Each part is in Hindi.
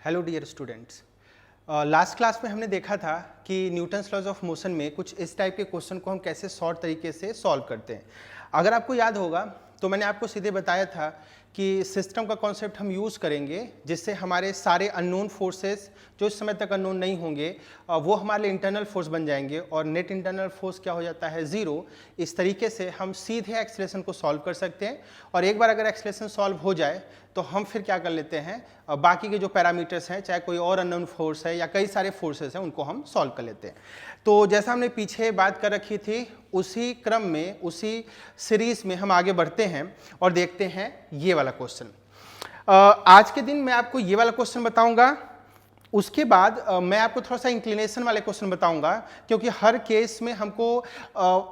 Hello dear students. Last class में हमने देखा था कि न्यूटन्स लॉज ऑफ मोशन में कुछ इस टाइप के क्वेश्चन को हम कैसे शॉर्ट तरीके से सॉल्व करते हैं। अगर आपको याद होगा तो मैंने आपको सीधे बताया था कि सिस्टम का कॉन्सेप्ट हम यूज़ करेंगे जिससे हमारे सारे अननोन फोर्सेस जो इस समय तक अननोन नहीं होंगे वो हमारे लिए इंटरनल फोर्स बन जाएंगे और नेट इंटरनल फोर्स क्या हो जाता है, ज़ीरो। इस तरीके से हम सीधे एक्सेलरेशन को सॉल्व कर सकते हैं और एक बार अगर एक्सेलरेशन सॉल्व हो जाए तो हम फिर क्या कर लेते हैं, बाकी के जो पैरामीटर्स हैं, चाहे कोई और अननोन फोर्स है या कई सारे फोर्सेस हैं, उनको हम सॉल्व कर लेते हैं। तो जैसा हमने पीछे बात कर रखी थी उसी क्रम में, उसी सीरीज में हम आगे बढ़ते हैं और देखते हैं ये वाला क्वेश्चन। आज के दिन मैं आपको ये वाला क्वेश्चन बताऊंगा, उसके बाद मैं आपको थोड़ा सा इंक्लिनेशन वाले क्वेश्चन बताऊंगा, क्योंकि हर केस में हमको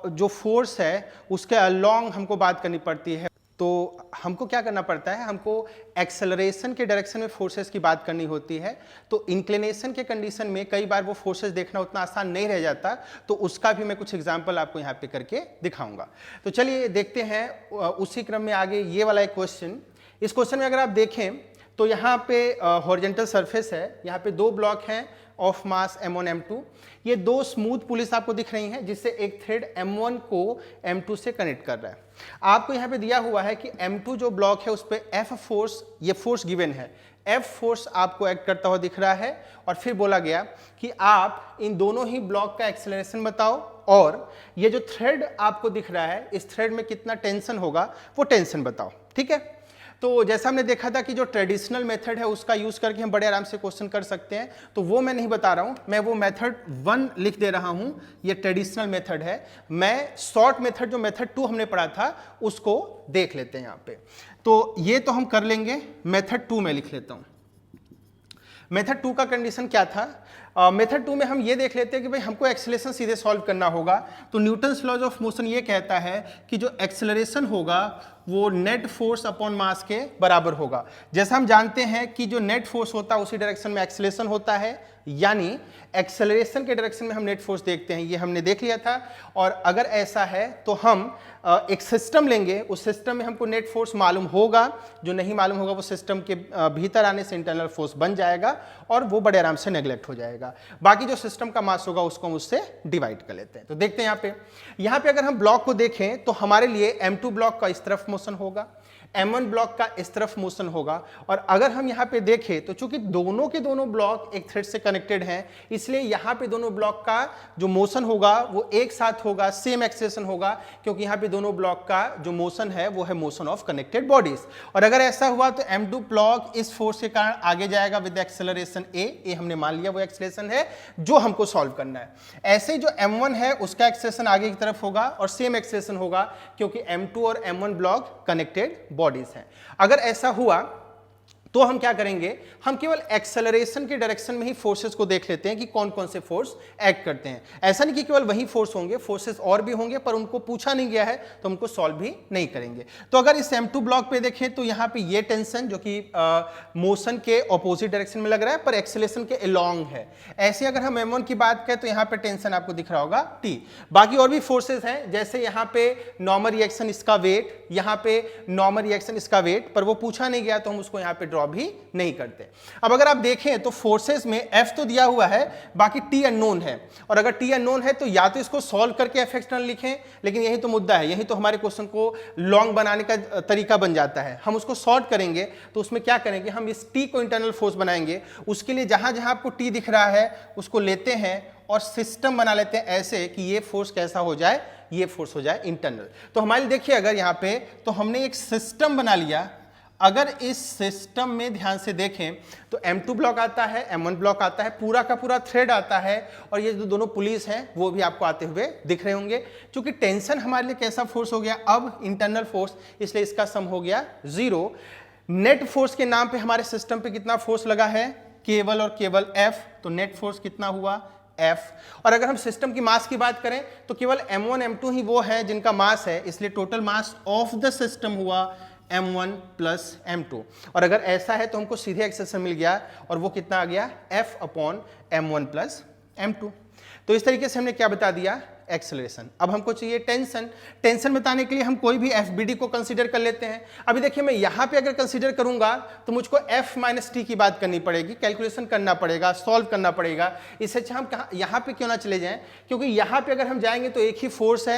जो फोर्स है उसके अलोंग हमको बात करनी पड़ती है। तो हमको क्या करना पड़ता है, हमको एक्सेलरेशन के डायरेक्शन में फोर्सेस की बात करनी होती है। तो इंक्लिनेशन के कंडीशन में कई बार वो फोर्सेस देखना उतना आसान नहीं रह जाता, तो उसका भी मैं कुछ एग्जांपल आपको यहाँ पे करके दिखाऊंगा। तो चलिए देखते हैं उसी क्रम में आगे ये वाला एक क्वेश्चन। इस क्वेश्चन में अगर आप देखें तो यहाँ पे हॉरिजॉन्टल सरफेस है, यहाँ पे दो ब्लॉक हैं ऑफ मास M1 M2। ये दो स्मूथ पुलिस आपको दिख रही हैं जिससे एक थ्रेड M1 को M2 से कनेक्ट कर रहा है। आपको यहाँ पे दिया हुआ है कि M2 जो ब्लॉक है उस पर F फोर्स, ये फोर्स गिवन है, F फोर्स आपको एक्ट करता हुआ दिख रहा है। और फिर बोला गया कि आप इन दोनों ही ब्लॉक का एक्सेलरेशन बताओ और ये जो थ्रेड आपको दिख रहा है इस थ्रेड में कितना टेंशन होगा वो टेंशन बताओ। ठीक है, तो जैसा हमने देखा था कि जो ट्रेडिशनल मेथड है उसका यूज करके हम बड़े आराम से क्वेश्चन कर सकते हैं, तो वो मैं नहीं बता रहा हूं, मैं वो मेथड 1 लिख दे रहा हूं, ये ट्रेडिशनल मेथड है। मैं शॉर्ट मेथड जो मेथड 2 हमने पढ़ा था उसको देख लेते हैं यहाँ पे। तो ये तो हम कर लेंगे, मेथड 2 में लिख लेता हूं। मेथड 2 का कंडीशन क्या था, मेथड 2 में हम ये देख लेते हैं कि भाई हमको एक्सेलरेशन सीधे सॉल्व करना होगा। तो न्यूटन्स लॉज ऑफ मोशन ये कहता है कि जो एक्सेलरेशन होगा वो नेट फोर्स अपॉन मास के बराबर होगा। जैसा हम जानते हैं कि जो नेट फोर्स होता है उसी डायरेक्शन में एक्सेलरेशन होता है, यानी एक्सेलरेशन के डायरेक्शन में हम नेट फोर्स देखते हैं, ये हमने देख लिया था। और अगर ऐसा है तो हम एक सिस्टम लेंगे, उस सिस्टम में हमको नेट फोर्स मालूम होगा, जो नहीं मालूम होगा वो सिस्टम के भीतर आने से इंटरनल फोर्स बन जाएगा और वो बड़े आराम से नेग्लेक्ट हो जाएगा। बाकी जो सिस्टम का मास होगा उसको हम उससे डिवाइड कर लेते हैं। तो देखते हैं यहाँ पे अगर हम ब्लॉक को देखें तो हमारे लिए M2 ब्लॉक का इस तरफ मोशन होगा, M1 ब्लॉक का इस तरफ मोशन होगा। और अगर हम यहाँ पे देखें तो चूंकि दोनों के दोनों ब्लॉक एक थ्रेड से कनेक्टेड हैं, इसलिए यहाँ पे दोनों ब्लॉक का जो मोशन होगा वो एक साथ होगा, सेम एक्सेलरेशन होगा, क्योंकि यहाँ पे दोनों ब्लॉक का जो मोशन है वो है मोशन ऑफ कनेक्टेड बॉडीज। और अगर ऐसा हुआ तो M2 ब्लॉक इस फोर्स के कारण आगे जाएगा विद एक्सेलरेशन ए हमने मान लिया वो एक्सेलरेशन है जो हमको सॉल्व करना है। ऐसे जो M1 है उसका एक्सेलरेशन आगे की तरफ होगा और सेम एक्सेलरेशन होगा क्योंकि M2 और M1 ब्लॉक कनेक्टेड बॉडीज हैं। अगर ऐसा हुआ तो हम क्या करेंगे, हम केवल एक्सेलरेशन के डायरेक्शन में ही फोर्सेस को देख लेते हैं कि कौन कौन से फोर्स एक्ट करते हैं। ऐसा नहीं कि केवल वही फोर्स होंगे, फोर्सेस और भी होंगे, पर उनको पूछा नहीं गया है तो उनको सॉल्व भी नहीं करेंगे। तो अगर इस M2 ब्लॉक पे देखें तो यहाँ पे ये टेंशन जो कि मोशन के ऑपोजिट डायरेक्शन में लग रहा है पर एक्सेलरेशन के अलोंग है। ऐसे अगर हम M1 की बात करें तो यहाँ पे टेंशन आपको दिख रहा होगा T। बाकी और भी फोर्सेस हैं, जैसे यहाँ पे नॉर्मल रिएक्शन इसका वेट, यहाँ पे नॉर्मल रिएक्शन इसका वेट, पर वो पूछा नहीं गया तो हम उसको यहाँ पे ड्रॉ भी नहीं करते। अब अगर आप देखें तो फोर्सेस में F तो दिया हुआ है, बाकी T अननोन है। और अगर T अननोन है तो या तो इसको सॉल्व करके F एक्सटर्नल लिखें, लेकिन यही तो मुद्दा है, यही तो हमारे क्वेश्चन को लॉन्ग बनाने का तरीका बन जाता है। हम उसको सॉर्ट करेंगे तो उसमें क्या करेंगे, हम इस T को इंटरनल फोर्स बनाएंगे। उसके लिए जहां जहां आपको T दिख रहा है उसको लेते हैं और सिस्टम बना लेते हैं ऐसे कि ये फोर्स कैसा हो जाए, ये फोर्स हो जाए इंटरनल। तो हमारे देखिए अगर यहाँ पे तो हमने एक सिस्टम बना लिया। अगर इस सिस्टम में ध्यान से देखें तो M2 ब्लॉक आता है, M1 ब्लॉक आता है, पूरा का पूरा थ्रेड आता है और ये जो दोनों पुलिस हैं वो भी आपको आते हुए दिख रहे होंगे। क्योंकि टेंशन हमारे लिए कैसा फोर्स हो गया, अब इंटरनल फोर्स, इसलिए इसका सम हो गया 0। नेट फोर्स के नाम पे हमारे सिस्टम पे कितना फोर्स लगा है, केवल और केवल F, तो नेट फोर्स कितना हुआ F। और अगर हम सिस्टम की मास की बात करें तो केवल M1 M2 ही वो है जिनका मास है, इसलिए total mass of the system हुआ M1 प्लस M2। और अगर ऐसा है तो हमको सीधे एक्सेलरेशन मिल गया और वो कितना आ गया, F upon M1 plus M2। तो इस तरीके से हमने क्या बता दिया एक्सेलरेशन। अब हमको चाहिए टेंशन। टेंशन बताने के लिए हम कोई भी एफबीडी को कंसीडर कर लेते हैं। अभी देखिए मैं यहाँ पे अगर कंसीडर करूंगा तो मुझको f माइनस टी की बात करनी पड़ेगी, कैलकुलेशन करना पड़ेगा, सॉल्व करना पड़ेगा। इससे अच्छा हम कहाँ यहाँ पे क्यों ना चले जाएं, क्योंकि यहाँ पे अगर हम जाएंगे तो एक ही फोर्स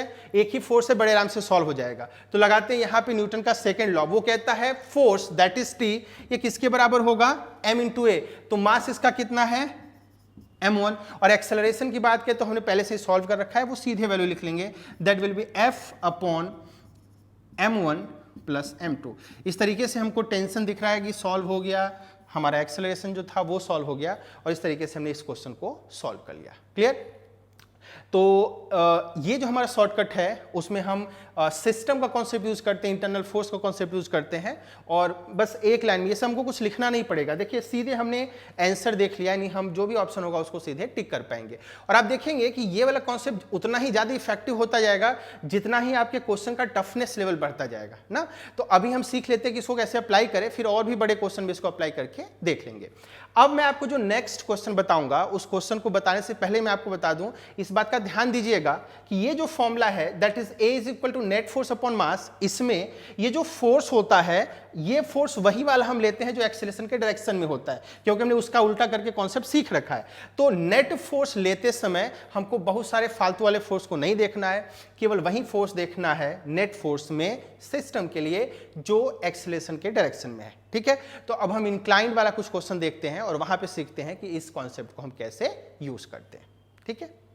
है, बड़े आराम से सॉल्व हो जाएगा। तो लगाते हैं यहाँ पे न्यूटन का सेकेंड लॉ, वो कहता है फोर्स दैट इज टी, ये किसके बराबर होगा, m इंटू ए। तो मास इसका कितना है, m1। और एक्सेलरेशन की बात करें तो हमने पहले से ही सॉल्व कर रखा है, वो सीधे वैल्यू लिख लेंगे, that will be f upon m1 plus m2। इस तरीके से हमको टेंशन दिख रहा है कि सॉल्व हो गया, हमारा एक्सेलरेशन जो था वो सॉल्व हो गया, और इस तरीके से हमने इस क्वेश्चन को सॉल्व कर लिया। क्लियर। तो ये जो हमारा शॉर्टकट है उसमें हम सिस्टम का कॉन्सेप्ट यूज करते हैं, इंटरनल फोर्स का कॉन्सेप्ट यूज करते हैं, और बस एक लाइन में, ये सब हमको कुछ लिखना नहीं पड़ेगा। देखिए सीधे हमने आंसर देख लिया, यानी हम जो भी ऑप्शन होगा उसको सीधे टिक कर पाएंगे। और आप देखेंगे कि ये वाला कॉन्सेप्ट उतना ही ज्यादा इफेक्टिव होता जाएगा जितना ही आपके क्वेश्चन का टफनेस लेवल बढ़ता जाएगा ना। तो अभी हम सीख लेते हैं कि इसको कैसे अप्लाई करें, फिर और भी बड़े क्वेश्चन में इसको अप्लाई करके देख लेंगे। अब मैं आपको जो नेक्स्ट क्वेश्चन बताऊंगा, उस क्वेश्चन को बताने से पहले मैं आपको बता दूं, इस बात का ध्यान दीजिएगा कि ये जो फॉर्मूला है that is A is equal to net force upon mass, इसमें ये जो फोर्स होता है, ये फोर्स वही वाला हम लेते हैं जो एक्सेलरेशन के डायरेक्शन में होता है, क्योंकि हमने उसका उल्टा करके कॉन्सेप्ट सीख रखा है। तो नेट फोर्स लेते समय हमको बहुत सारे फालतू वाले फोर्स को नहीं देखना है, केवल वही फोर्स देखना है नेट फोर्स में सिस्टम के लिए जो एक्सेलरेशन के डायरेक्शन में है। ठीक है। तो अब हम इंक्लाइंड वाला कुछ क्वेश्चन देखते हैं और वहां पे सीखते हैं कि इस कॉन्सेप्ट को हम कैसे यूज करते हैं। ठीक है।